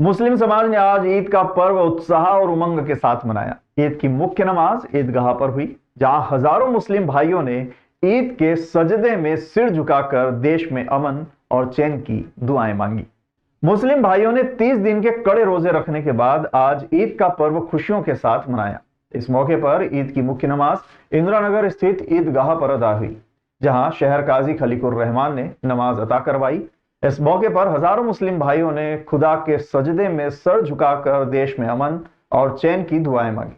मुस्लिम समाज ने आज ईद का पर्व उत्साह और उमंग के साथ मनाया। ईद की मुख्य नमाज ईदगाह पर हुई, जहां हजारों मुस्लिम भाइयों ने ईद के सजदे में सिर झुकाकर देश में अमन और चैन की दुआएं मांगी। मुस्लिम भाइयों ने 30 दिन के कड़े रोजे रखने के बाद आज ईद का पर्व खुशियों के साथ मनाया। इस मौके पर ईद की मुख्य नमाज इंदिरानगर स्थित ईदगाह पर अदा हुई, जहां शहर काजी खलीकुर रहमान ने नमाज अता करवाई। इस मौके पर हजारों मुस्लिम भाइयों ने खुदा के सजदे में सर झुकाकर देश में अमन और चैन की दुआएं मांगी।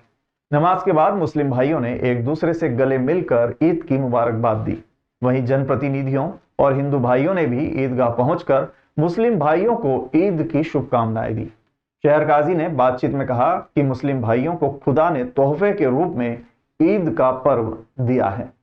नमाज के बाद मुस्लिम भाइयों ने एक दूसरे से गले मिलकर ईद की मुबारकबाद दी। वहीं जनप्रतिनिधियों और हिंदू भाइयों ने भी ईदगाह पहुंचकर मुस्लिम भाइयों को ईद की शुभकामनाएं दी। शहर काजी ने बातचीत में कहा कि मुस्लिम भाइयों को खुदा ने तोहफे के रूप में ईद का पर्व दिया है।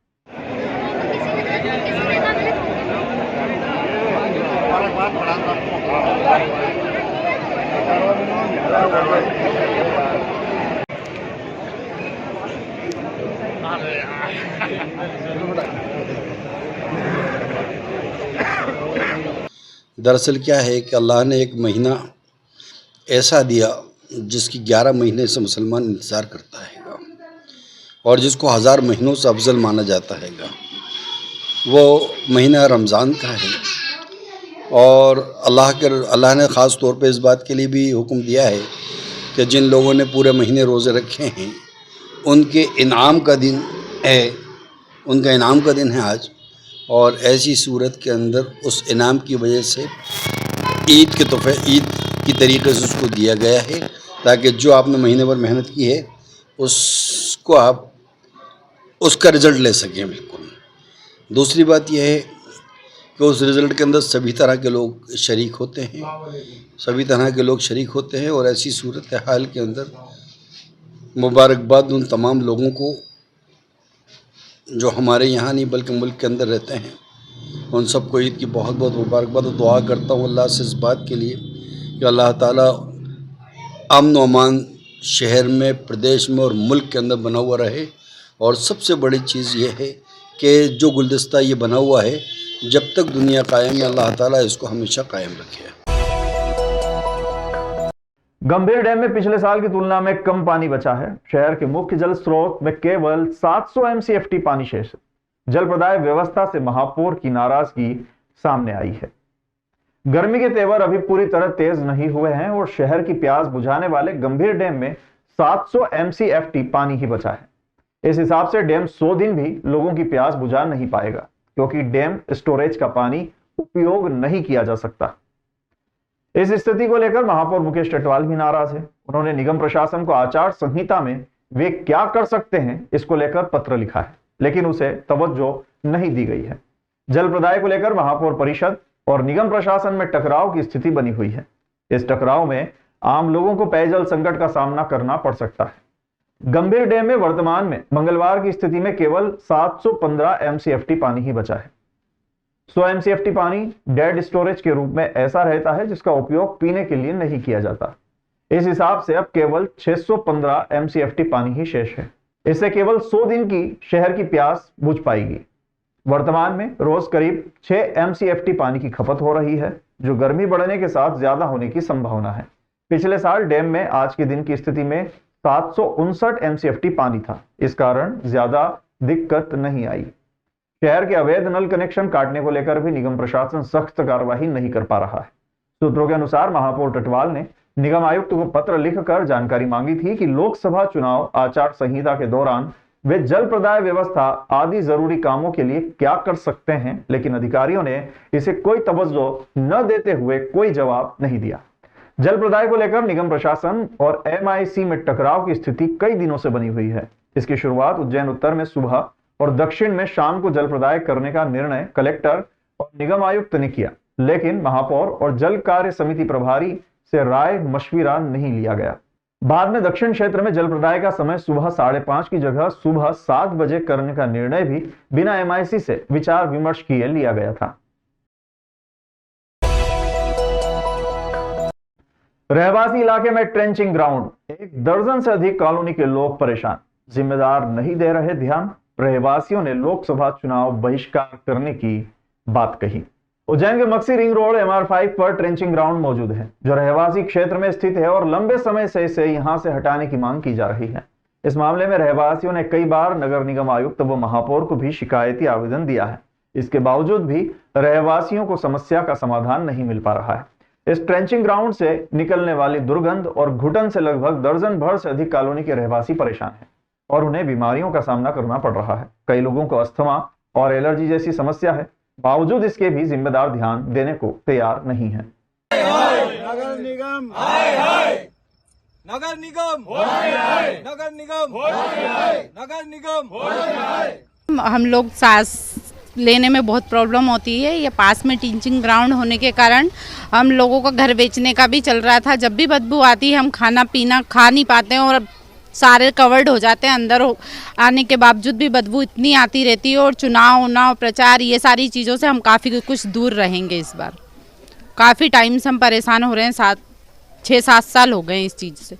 दरअसल क्या है कि अल्लाह ने एक महीना ऐसा दिया जिसकी 11 महीने से मुसलमान इंतज़ार करता है और जिसको 1000 महीनों से अफजल माना जाता है। वो महीना रमज़ान का है और अल्लाह ने ख़ास तौर पे इस बात के लिए भी हुक्म दिया है कि जिन लोगों ने पूरे महीने रोज़े रखे हैं उनके इनाम का दिन है, उनका इनाम का दिन है आज। और ऐसी सूरत के अंदर उस इनाम की वजह से ईद के तोहफे ईद की तरीके से उसको दिया गया है, ताकि जो आपने महीने भर मेहनत की है उसको आप उसका रिज़ल्ट ले सकें। बिल्कुल। दूसरी बात यह है कि उस रिज़ल्ट के अंदर सभी तरह के लोग शरीक होते हैं, और ऐसी सूरत हाल के अंदर मुबारकबाद उन तमाम लोगों को जो हमारे यहाँ नहीं बल्कि मुल्क के अंदर रहते हैं, उन सबको ईद की बहुत बहुत मुबारकबाद। और दुआ करता हूँ अल्लाह से इस बात के लिए कि अल्लाह ताला अमन व अमान शहर में, प्रदेश में और मुल्क के अंदर बना हुआ रहे। और सबसे बड़ी चीज़ ये है कि जो गुलदस्ता ये बना हुआ है, जब तक दुनिया कायम है, अल्लाह ताला इसको हमेशा कायम रखे। गंभीर डैम में पिछले साल की तुलना में कम पानी बचा है। शहर के मुख्य जल स्रोत में केवल 700 MCFT पानी शेष है। जल प्रदाय व्यवस्था से महापौर की नाराजगी सामने आई है। गर्मी के तेवर अभी पूरी तरह तेज नहीं हुए हैं और शहर की प्यास बुझाने वाले गंभीर डैम में 700 MCFT पानी ही बचा है। इस हिसाब से डैम 100 दिन भी लोगों की प्यास बुझा नहीं पाएगा, क्योंकि डैम स्टोरेज का पानी उपयोग नहीं किया जा सकता। इस स्थिति को लेकर महापौर मुकेश टेटवाल भी नाराज है। उन्होंने निगम प्रशासन को आचार संहिता में वे क्या कर सकते हैं इसको लेकर पत्र लिखा है, लेकिन उसे तवज्जो नहीं दी गई है। जल प्रदाय को लेकर महापौर परिषद और निगम प्रशासन में टकराव की स्थिति बनी हुई है। इस टकराव में आम लोगों को पेयजल संकट का सामना करना पड़ सकता है। गंभीर डैम में वर्तमान में मंगलवार की स्थिति में केवल 715 MCFT पानी ही बचा है। 100 MCFT पानी डेड स्टोरेज के रूप में ऐसा रहता है जिसका उपयोग पीने के लिए नहीं किया जाता। इस हिसाब से अब केवल 615 MCFT पानी ही शेष है। इससे केवल 100 दिन की शहर की प्यास बुझ पाएगी। वर्तमान में रोज करीब 6 MCFT पानी की खपत हो रही है, जो गर्मी बढ़ने के साथ ज्यादा होने की संभावना है। पिछले साल डैम में आज के दिन की स्थिति में 759 MCFT पानी था। इस कारण ज्यादा दिक्कत नहीं आई। शहर के अवैध नल कनेक्शन काटने को लेकर भी निगम प्रशासन सख्त कार्रवाई नहीं कर पा रहा है। सूत्रों के अनुसार महापौर टेटवाल ने निगम आयुक्त को पत्र लिखकर जानकारी मांगी थी कि लोकसभा चुनाव आचार संहिता के दौरान वे जल प्रदाय व्यवस्था आदि जरूरी कामों के लिए क्या कर सकते हैं, लेकिन अधिकारियों ने इसे कोई तवज्जो न देते हुए कोई जवाब नहीं दिया। जल प्रदाय को लेकर निगम प्रशासन और MIC में टकराव की स्थिति कई दिनों से बनी हुई है। इसकी शुरुआत उज्जैन उत्तर में सुबह और दक्षिण में शाम को जल प्रदाय करने का निर्णय कलेक्टर और निगम आयुक्त ने किया, लेकिन महापौर और जल कार्य समिति प्रभारी से राय मशविरा नहीं लिया गया। बाद में दक्षिण क्षेत्र में जल प्रदाय का समय सुबह 5:30 की जगह सुबह 7 बजे करने का निर्णय भी बिना MIC से विचार विमर्श किए लिया गया था। रहवासी इलाके में ट्रेंचिंग ग्राउंड, 1 दर्जन से अधिक कॉलोनी के लोग परेशान। जिम्मेदार नहीं दे रहे ध्यान। रहवासियों ने लोकसभा चुनाव बहिष्कार करने की बात कही। उज्जैन के मक्सी रिंग रोड MR5 पर ट्रेंचिंग ग्राउंड मौजूद है जो रहवासी क्षेत्र में स्थित है और लंबे समय से इसे यहां से हटाने की मांग की जा रही है। इस मामले में रहवासियों ने कई बार नगर निगम आयुक्त व महापौर को भी शिकायती आवेदन दिया है। इसके बावजूद भी रहवासियों को समस्या का समाधान नहीं मिल पा रहा है। इस ट्रेंचिंग ग्राउंड से निकलने वाली दुर्गंध और घुटन से लगभग दर्जन भर से अधिक कॉलोनी के रहवासी परेशान हैं और उन्हें बीमारियों का सामना करना पड़ रहा है। कई लोगों को अस्थमा और एलर्जी जैसी समस्या है, बावजूद इसके भी जिम्मेदार ध्यान देने को तैयार नहीं है। नगर निगम नगर निगम नगर निगम नगर निगम। हम लोग सांस लेने में बहुत प्रॉब्लम होती है। ये पास में टीचिंग ग्राउंड होने के कारण हम लोगों का घर बेचने का भी चल रहा था। जब भी बदबू आती है हम खाना पीना खा नहीं पाते हैं और सारे कवर्ड हो जाते हैं। अंदर आने के बावजूद भी बदबू इतनी आती रहती है और चुनाव प्रचार ये सारी चीज़ों से हम काफ़ी कुछ दूर रहेंगे। इस बार काफ़ी टाइम से हम परेशान हो रहे हैं, 6-7 साल हो गए इस चीज़ से।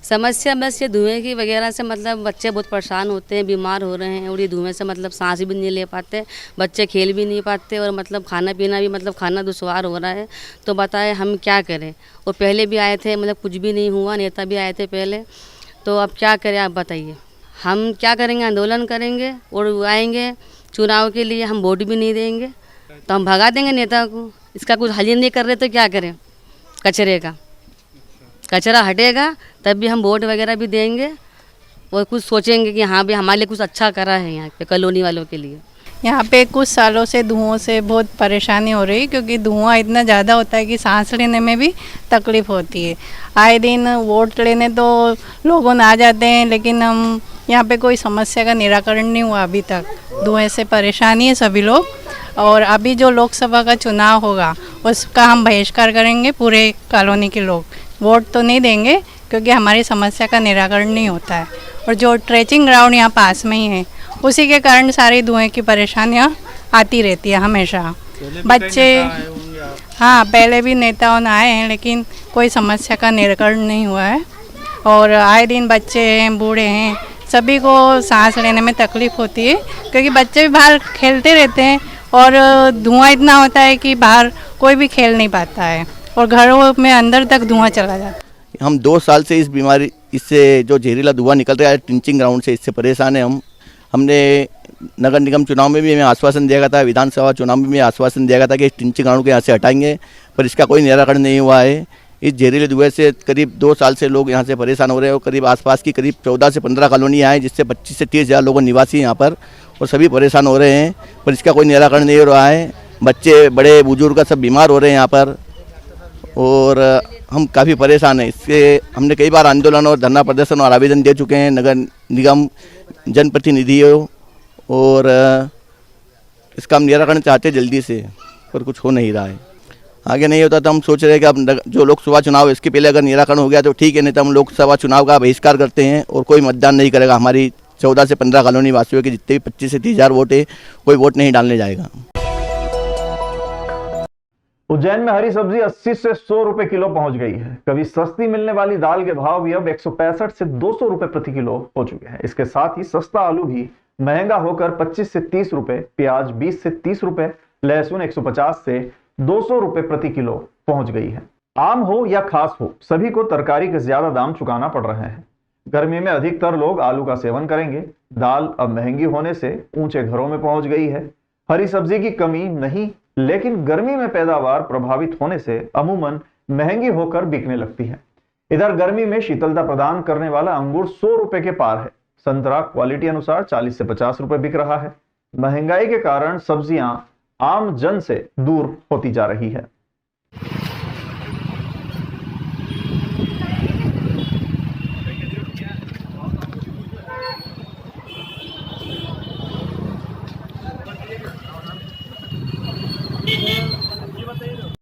समस्या बस ये धुएं की वगैरह से मतलब बच्चे बहुत परेशान होते हैं, बीमार हो रहे हैं और ये धुएं से मतलब सांस भी नहीं ले पाते, बच्चे खेल भी नहीं पाते और मतलब खाना पीना भी मतलब खाना दुश्वार हो रहा है। तो बताएं हम क्या करें। और पहले भी आए थे, मतलब कुछ भी नहीं हुआ, नेता भी आए थे पहले, तो अब क्या करें आप बताइए। हम क्या करेंगे, आंदोलन करेंगे और आएंगे चुनाव के लिए, हम वोट भी नहीं देंगे तो हम भगा देंगे नेता को। इसका कुछ हल ही नहीं कर रहे तो क्या करें। कचरे का कचरा हटेगा तब भी हम वोट वगैरह भी देंगे और कुछ सोचेंगे कि हाँ भी हमारे लिए कुछ अच्छा करा है यहाँ पे कॉलोनी वालों के लिए। यहाँ पे कुछ सालों से धुओं से बहुत परेशानी हो रही है क्योंकि धुआं इतना ज़्यादा होता है कि सांस लेने में भी तकलीफ़ होती है। आए दिन वोट लेने तो लोग आ जाते हैं लेकिन हम यहाँ पे कोई समस्या का निराकरण नहीं हुआ अभी तक। धुएं से परेशानी है सभी लोग और अभी जो लोकसभा का चुनाव होगा उसका हम बहिष्कार करेंगे। पूरे कॉलोनी के लोग वोट तो नहीं देंगे क्योंकि हमारी समस्या का निराकरण नहीं होता है। और जो ट्रेचिंग ग्राउंड यहाँ पास में ही है उसी के कारण सारी धुएं की परेशानियाँ आती रहती है हमेशा। बच्चे हाँ पहले भी नेताओं ने आए हैं लेकिन कोई समस्या का निराकरण नहीं हुआ है और आए दिन बच्चे हैं, बूढ़े हैं, सभी को सांस लेने में तकलीफ़ होती है क्योंकि बच्चे भी बाहर खेलते रहते हैं और धुआं इतना होता है कि बाहर कोई भी खेल नहीं पाता है और घरों में अंदर तक धुआं चला जाता है। हम 2 साल से इस बीमारी, इससे जो जहरीला धुआं निकल रहा है ट्रेंचिंग ग्राउंड से, इससे परेशान है हमने नगर निगम चुनाव में भी हमें आश्वासन दिया गया था, विधानसभा चुनाव में भी आश्वासन दिया गया था कि इस ट्रेंचिंग ग्राउंड को यहाँ से हटाएंगे, पर इसका कोई निराकरण नहीं हुआ है। इस जहरीले धुएं से करीब 2 साल से लोग यहाँ से परेशान हो रहे हैं और करीब आसपास की करीब 14 से 15 कॉलोनियाँ हैं जिससे 25 से 30 हज़ार लोगों निवासी यहाँ पर और सभी परेशान हो रहे हैं, पर इसका कोई निराकरण नहीं हो रहा है। बच्चे बड़े बुजुर्ग सब बीमार हो रहे हैं यहाँ पर और हम काफ़ी परेशान हैं। इससे हमने कई बार आंदोलन और धरना प्रदर्शन और आवेदन दे चुके हैं नगर निगम जनप्रतिनिधियों और इसका हम निराकरण चाहते जल्दी से, पर कुछ हो नहीं रहा है। आगे नहीं होता तो हम सोच रहे हैं कि अब जो लोकसभा चुनाव है इसके पहले अगर निराकरण हो गया तो ठीक है, नहीं तो हम लोकसभा चुनाव का बहिष्कार करते हैं और कोई मतदान नहीं करेगा। हमारी 14 से 15 कॉलोनी वासियों के जितने भी 25 से 30 हज़ार वोट है कोई वोट नहीं डालने जाएगा। उज्जैन में हरी सब्जी 80 से 100 रुपए किलो पहुंच गई है। कभी सस्ती मिलने वाली दाल के भाव भी अब 165 से 200 रुपए प्रति किलो हो चुके हैं। इसके साथ ही सस्ता आलू भी महंगा होकर 25 से 30 रुपए, प्याज 20 से 30 रुपए, लहसुन 150 से 200 रुपए प्रति किलो पहुंच गई है। आम हो या खास हो, सभी को तरकारी के ज्यादा दाम चुकाना पड़ रहे हैं। गर्मी में अधिकतर लोग आलू का सेवन करेंगे। दाल अब महंगी होने से ऊंचे घरों में पहुंच गई है। हरी सब्जी की कमी नहीं, लेकिन गर्मी में पैदावार प्रभावित होने से अमूमन महंगी होकर बिकने लगती है। इधर गर्मी में शीतलता प्रदान करने वाला अंगूर 100 रुपए के पार है। संतरा क्वालिटी अनुसार 40 से 50 रुपए बिक रहा है। महंगाई के कारण सब्जियां आम जन से दूर होती जा रही है।